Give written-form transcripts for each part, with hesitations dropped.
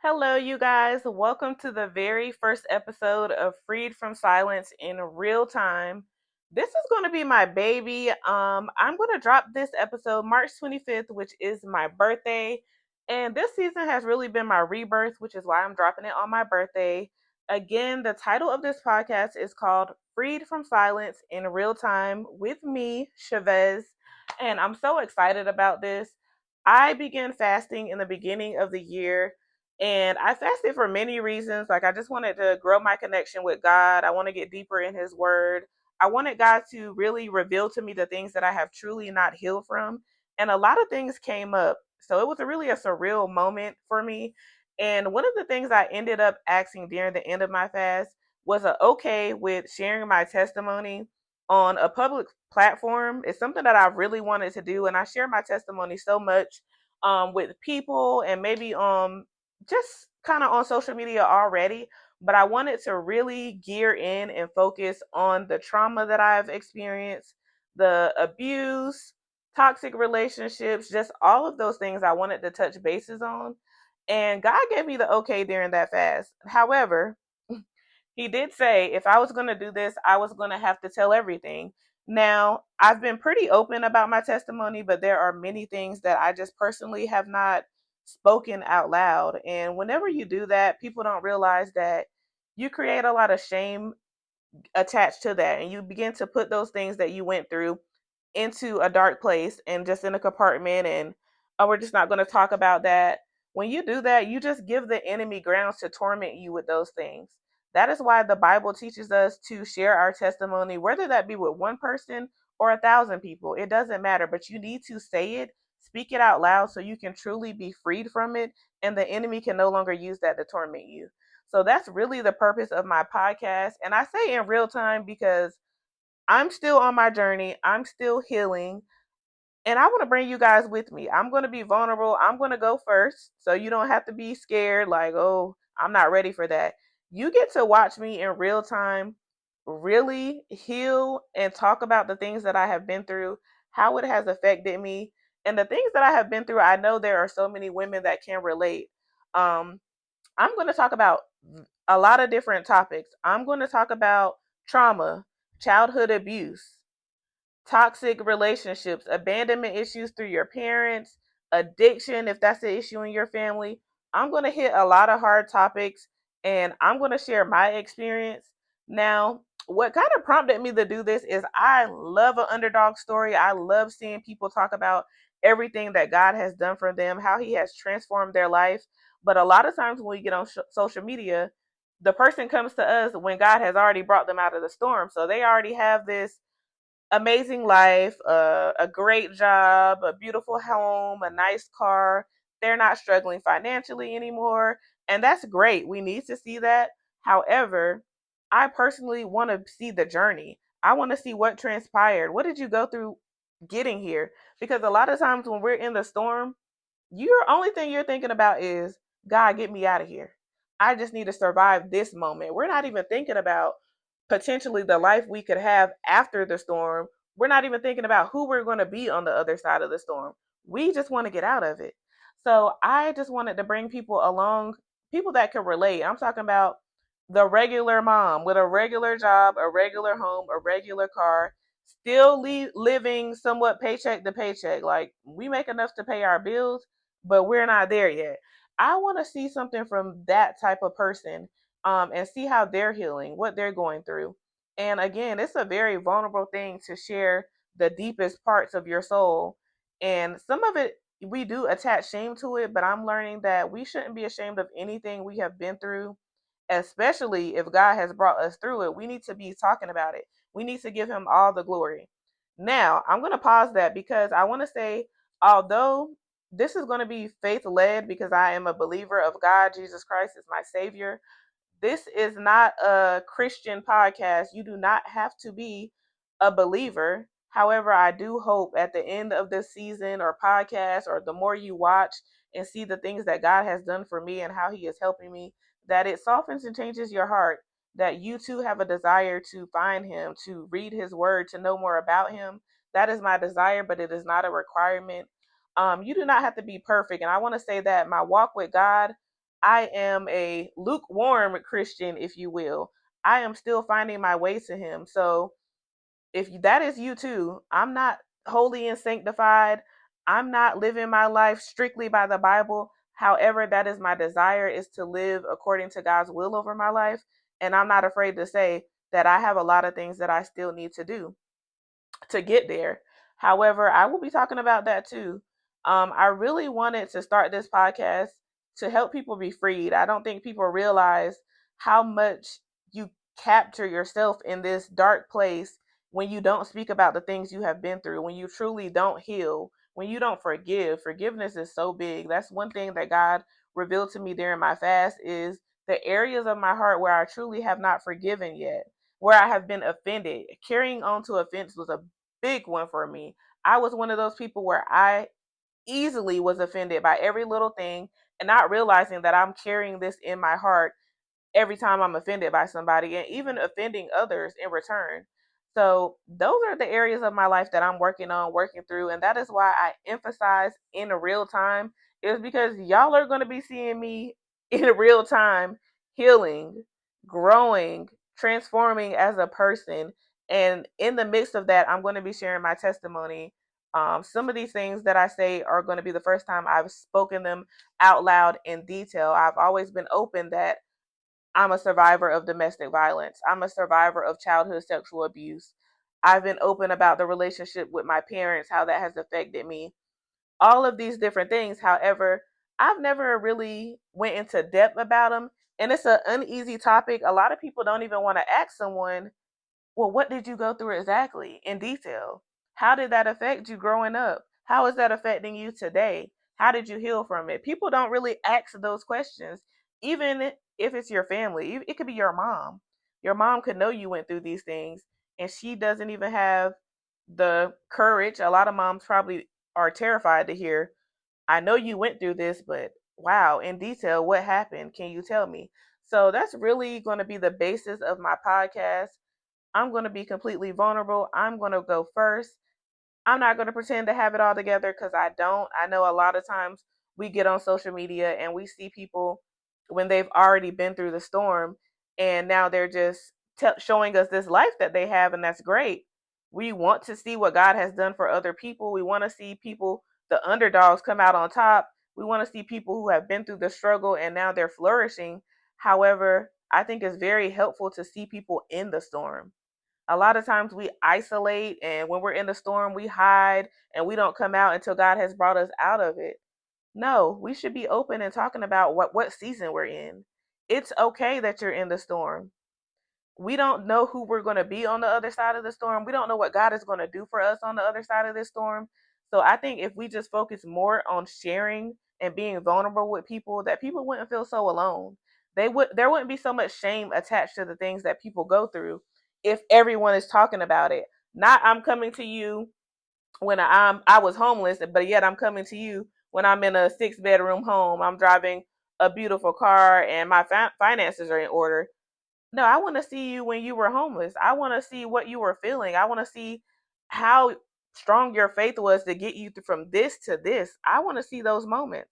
Hello, you guys. Welcome to the very first episode of Freed from Silence in Real Time. This is going to be my baby. I'm going to drop this episode March 25th, which is my birthday. And this season has really been my rebirth, which is why I'm dropping it on my birthday. Again, the title of this podcast is called Freed from Silence in Real Time with me, Chavez. And I'm so excited about this. I began fasting in the beginning of the year and I fasted for many reasons. Like, I just wanted to grow my connection with God. I want to get deeper in His Word. I wanted God to really reveal to me the things that I have truly not healed from. And a lot of things came up. So it was really a surreal moment for me. And one of the things I ended up asking during the end of my fast was a okay with sharing my testimony on a public platform. It's something that I really wanted to do. And I share my testimony so much with people and maybe just kind of on social media already, but I wanted to really gear in and focus on the trauma that I've experienced, the abuse, toxic relationships, just all of those things I wanted to touch bases on. And God gave me the okay during that fast. However, he did say if I was going to do this, I was going to have to tell everything. Now, I've been pretty open about my testimony, but there are many things that I just personally have not spoken out loud. And whenever you do that, people don't realize that you create a lot of shame attached to that. And you begin to put those things that you went through into a dark place and just in a compartment and oh, we're just not going to talk about that. When you do that, you just give the enemy grounds to torment you with those things. That is why the Bible teaches us to share our testimony, whether that be with one person or 1,000 people. It doesn't matter, but you need to say it, speak it out loud so you can truly be freed from it, and the enemy can no longer use that to torment you. So that's really the purpose of my podcast. And I say in real time because I'm still on my journey. I'm still healing. And I want to bring you guys with me. I'm going to be vulnerable. I'm going to go first. So you don't have to be scared, like, oh, I'm not ready for that. You get to watch me in real time, really heal and talk about the things that I have been through, how it has affected me. And the things that I have been through, I know there are so many women that can relate. Um, I'm going to talk about a lot of different topics. I'm going to talk about trauma, childhood abuse, toxic relationships, abandonment issues through your parents, addiction, if that's the issue in your family. I'm going to hit a lot of hard topics and I'm going to share my experience. Now, what kind of prompted me to do this is I love an underdog story. I love seeing people talk about everything that God has done for them, how He has transformed their life. But a lot of times when we get on social media, the person comes to us when God has already brought them out of the storm. So they already have this amazing life, a great job, a beautiful home, a nice car. They're not struggling financially anymore. And that's great. We need to see that. However, I personally want to see the journey. I want to see what transpired. What did you go through getting here? Because a lot of times when we're in the storm, your only thing you're thinking about is, God, get me out of here. I just need to survive this moment. We're not even thinking about potentially the life we could have after the storm. We're not even thinking about who we're going to be on the other side of the storm. We just want to get out of it. So I just wanted to bring people along, people that can relate. I'm talking about the regular mom with a regular job, a regular home, a regular car, still living somewhat paycheck to paycheck. Like, we make enough to pay our bills, but we're not there yet. I want to see something from that type of person, and see how they're healing, what they're going through. And again, it's a very vulnerable thing to share the deepest parts of your soul. And some of it, we do attach shame to it, but I'm learning that we shouldn't be ashamed of anything we have been through, especially if God has brought us through it. We need to be talking about it. We need to give Him all the glory. Now, I'm going to pause that because I want to say, although this is going to be faith led because I am a believer of God, Jesus Christ is my Savior, this is not a Christian podcast. You do not have to be a believer. However, I do hope at the end of this season or podcast, or the more you watch and see the things that God has done for me and how He is helping me, that it softens and changes your heart, that you too have a desire to find Him, to read His word, to know more about Him. That is my desire, but it is not a requirement. You do not have to be perfect. And I want to say that my walk with God, I am a lukewarm Christian, if you will. I am still finding my way to him. So if that is you too, I'm not holy and sanctified. I'm not living my life strictly by the Bible. However, that is my desire, is to live according to God's will over my life. And I'm not afraid to say that I have a lot of things that I still need to do to get there. However, I will be talking about that too. I really wanted to start this podcast to help people be freed. I don't think people realize how much you capture yourself in this dark place when you don't speak about the things you have been through, when you truly don't heal, when you don't forgive. Forgiveness is so big. That's one thing that God revealed to me during my fast, is the areas of my heart where I truly have not forgiven yet, where I have been offended. Carrying on to offense was a big one for me. I was one of those people where I easily was offended by every little thing, and not realizing that I'm carrying this in my heart every time I'm offended by somebody, and even offending others in return. So those are the areas of my life that I'm working on, working through, and that is why I emphasize in real time, is because y'all are going to be seeing me in real time healing, growing, transforming as a person. And in the midst of that, I'm going to be sharing my testimony. Some of these things that I say are going to be the first time I've spoken them out loud in detail. I've always been open that I'm a survivor of domestic violence. I'm a survivor of childhood sexual abuse. I've been open about the relationship with my parents, how that has affected me. All of these different things. However, I've never really went into depth about them, and it's an uneasy topic. A lot of people don't even want to ask someone, well, what did you go through exactly in detail? How did that affect you growing up? How is that affecting you today? How did you heal from it? People don't really ask those questions, even if it's your family. It could be your mom. Your mom could know you went through these things, and she doesn't even have the courage. A lot of moms probably are terrified to hear, I know you went through this, but wow, in detail, what happened? Can you tell me? So that's really going to be the basis of my podcast. I'm going to be completely vulnerable. I'm going to go first. I'm not going to pretend to have it all together, because I don't. I know a lot of times we get on social media and we see people when they've already been through the storm, and now they're just showing us this life that they have, and that's great. We want to see what God has done for other people. We want to see people, the underdogs, come out on top. We want to see people who have been through the struggle and now they're flourishing. However, I think it's very helpful to see people in the storm. A lot of times we isolate, and when we're in the storm we hide and we don't come out until God has brought us out of it. No, we should be open and talking about what season we're in. It's okay that you're in the storm. We don't know who we're going to be on the other side of the storm. We don't know what God is going to do for us on the other side of this storm. So I think if we just focus more on sharing and being vulnerable with people, that people wouldn't feel so alone. There wouldn't be so much shame attached to the things that people go through if everyone is talking about it. Not, I'm coming to you when I was homeless, but yet I'm coming to you when I'm in a 6 bedroom home. I'm driving a beautiful car and my finances are in order. No, I want to see you when you were homeless. I want to see what you were feeling. I want to see how strong your faith was to get you from this to this. I want to see those moments.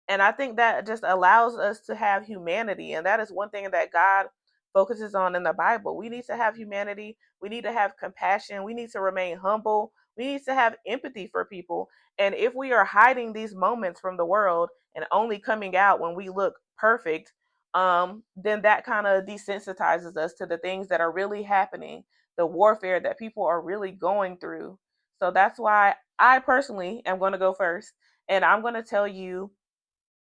And I think that just allows us to have humanity. And that is one thing that God focuses on in the Bible. We need to have humanity. We need to have compassion. We need to remain humble. We need to have empathy for people. And if we are hiding these moments from the world and only coming out when we look perfect, then that kind of desensitizes us to the things that are really happening, the warfare that people are really going through. So that's why I personally am going to go first. And I'm going to tell you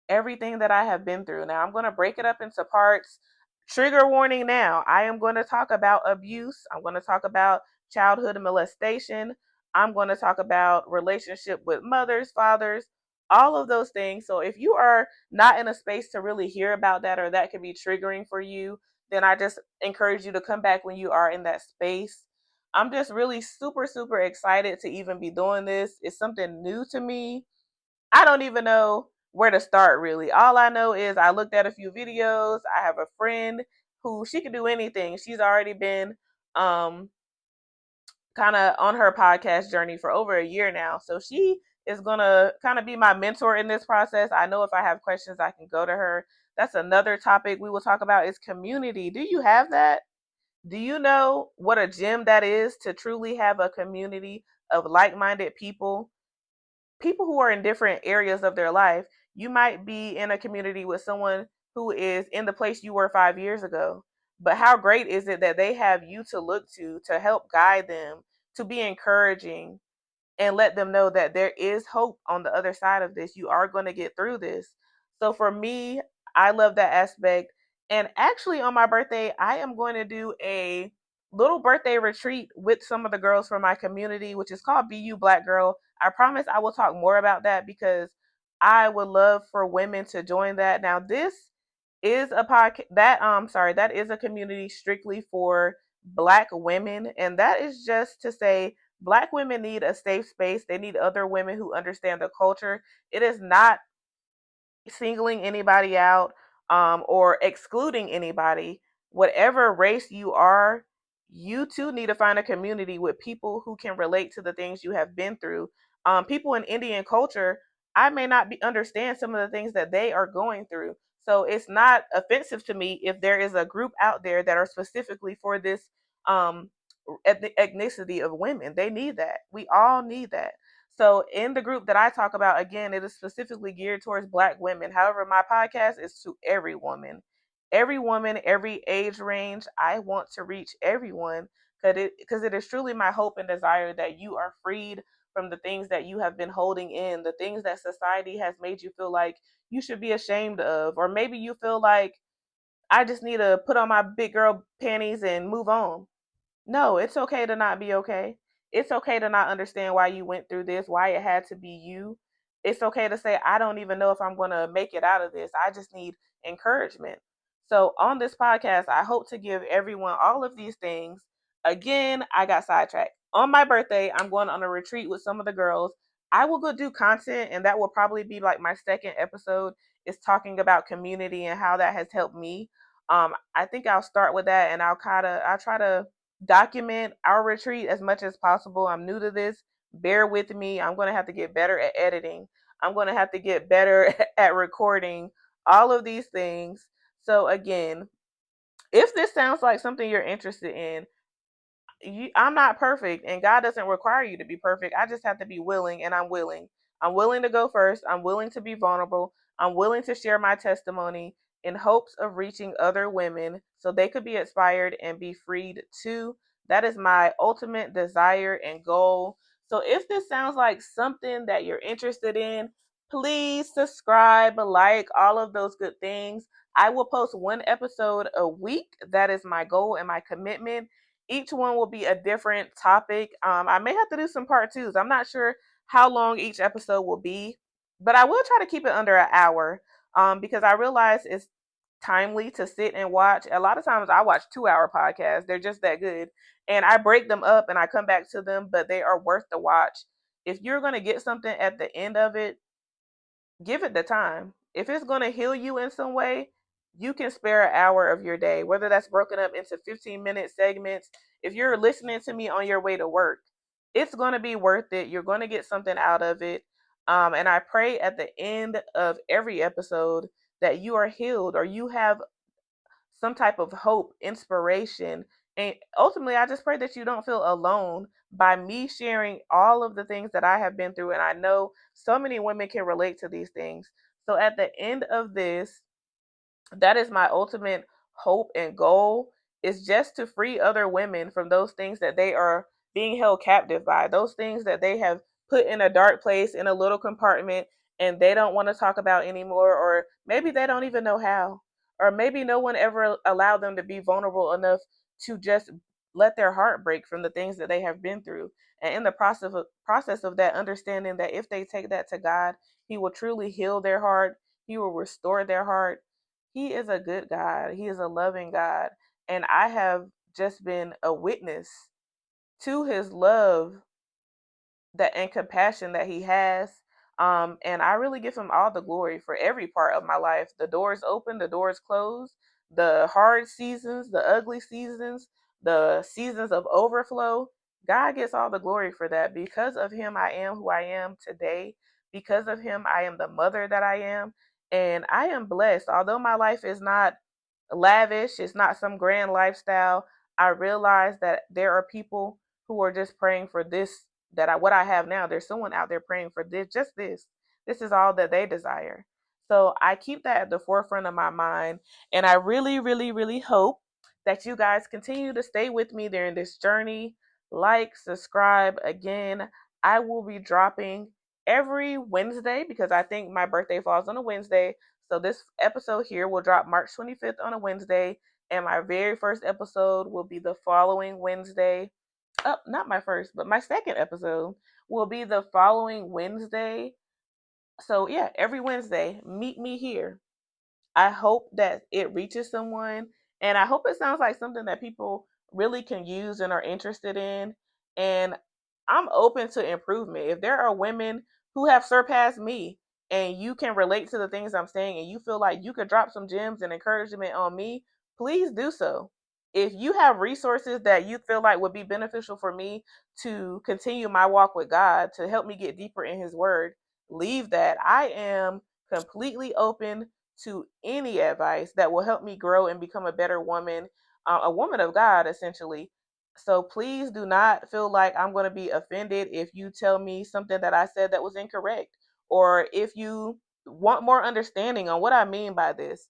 everything that I have been through. Now, I'm going to break it up into parts. Trigger warning now. I am going to talk about abuse. I'm going to talk about childhood molestation. I'm going to talk about relationship with mothers, fathers, all of those things. So if you are not in a space to really hear about that, or that could be triggering for you, then I just encourage you to come back when you are in that space. I'm just really super, super excited to even be doing this. It's something new to me. I don't even know where to start, really. All I know is I looked at a few videos. I have a friend who, she can do anything. She's already been um kind of on her podcast journey for over a year now. So she is going to kind of be my mentor in this process. I know if I have questions, I can go to her. That's another topic we will talk about is community. Do you have that? Do you know what a gem that is to truly have a community of like minded people? People who are in different areas of their life. You might be in a community with someone who is in the place you were 5 years ago. But how great is it that they have you to look to help guide them, to be encouraging, and let them know that there is hope on the other side of this. You are going to get through this. So for me, I love that aspect. And actually, on my birthday, I am going to do a little birthday retreat with some of the girls from my community, which is called BU Black Girl. I promise I will talk more about that because I would love for women to join that. Now, this is a podcast that is a community strictly for Black women, and that is just to say Black women need a safe space. They need other women who understand the culture. It is not singling anybody out, or excluding anybody. Whatever race you are, you too need to find a community with people who can relate to the things you have been through. People in Indian culture, I may not understand some of the things that they are going through. So it's not offensive to me if there is a group out there that are specifically for this um, ethnicity of women. They need that. We all need that. So in the group that I talk about, again, it is specifically geared towards Black women. However, my podcast is to every woman, every age range. I want to reach everyone because it is truly my hope and desire that you are freed from the things that you have been holding in, the things that society has made you feel like you should be ashamed of, or maybe you feel like I just need to put on my big girl panties and move on. No, it's okay to not be okay. It's okay to not understand why you went through this, why it had to be you. It's okay to say, I don't even know if I'm going to make it out of this. I just need encouragement. So, on this podcast, I hope to give everyone all of these things. Again, I got sidetracked. On my birthday, I'm going on a retreat with some of the girls. I will go do content, and that will probably be like my second episode, is talking about community and how that has helped me. I think I'll start with that, and I'll try to document our retreat as much as possible. I'm new to this. Bear with me. I'm going to have to get better at editing. I'm going to have to get better at recording, all of these things. So, again, if this sounds like something you're interested in, I'm not perfect, and God doesn't require you to be perfect. I just have to be willing, and I'm willing. I'm willing to go first. I'm willing to be vulnerable. I'm willing to share my testimony in hopes of reaching other women so they could be inspired and be freed too. That is my ultimate desire and goal. So if this sounds like something that you're interested in, please subscribe, like, all of those good things. I will post one episode a week. That is my goal and my commitment. Each one will be a different topic. I may have to do some part twos. I'm not sure how long each episode will be, but I will try to keep it under an hour, because I realize it's timely to sit and watch. A lot of times I watch 2 hour podcasts, they're just that good. And I break them up and I come back to them, but they are worth the watch. If you're going to get something at the end of it, give it the time. If it's going to heal you in some way, you can spare an hour of your day, whether that's broken up into 15-minute segments. If you're listening to me on your way to work, it's going to be worth it. You're going to get something out of it. And I pray at the end of every episode that you are healed or you have some type of hope, inspiration. And ultimately, I just pray that you don't feel alone by me sharing all of the things that I have been through. And I know so many women can relate to these things. So at the end of this, that is my ultimate hope and goal, is just to free other women from those things that they are being held captive by, those things that they have put in a dark place in a little compartment and they don't want to talk about anymore, or maybe they don't even know how, or maybe no one ever allowed them to be vulnerable enough to just let their heart break from the things that they have been through. And in the process of that, understanding that if they take that to God, he will truly heal their heart, he will restore their heart. He is a good God. He is a loving God. And I have just been a witness to his love that and compassion that he has. And I really give him all the glory for every part of my life. The doors open, the doors close, the hard seasons, the ugly seasons, the seasons of overflow. God gets all the glory for that. Because of him, I am who I am today. Because of him, I am the mother that I am. And I am blessed. Although my life is not lavish, it's not some grand lifestyle, I realize that there are people who are just praying for this, that what I have now. There's someone out there praying for this, just this. This is all that they desire. So I keep that at the forefront of my mind. And I really, really, really hope that you guys continue to stay with me during this journey. Like, subscribe. Again, I will be dropping every Wednesday because I think my birthday falls on a Wednesday. So this episode here will drop March 25th on a Wednesday, and my very first episode will be the following Wednesday. Not my first, but my second episode will be the following Wednesday. So yeah, every Wednesday, meet me here. I hope that it reaches someone, and I hope it sounds like something that people really can use and are interested in. And I'm open to improvement. If there are women who have surpassed me and you can relate to the things I'm saying and you feel like you could drop some gems and encouragement on me, please do so. If you have resources that you feel like would be beneficial for me to continue my walk with God, to help me get deeper in His Word, leave that. I am completely open to any advice that will help me grow and become a better woman, a woman of God, essentially. So please do not feel like I'm going to be offended if you tell me something that I said that was incorrect, or if you want more understanding on what I mean by this.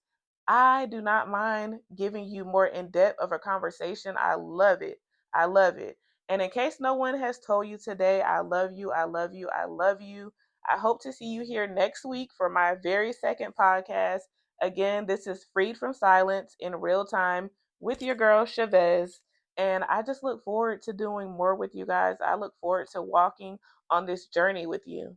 I do not mind giving you more in depth of a conversation. I love it. I love it. And in case no one has told you today, I love you. I love you. I love you. I hope to see you here next week for my very second podcast. Again, this is Freed from Silence in real time with your girl Chavez. And I just look forward to doing more with you guys. I look forward to walking on this journey with you.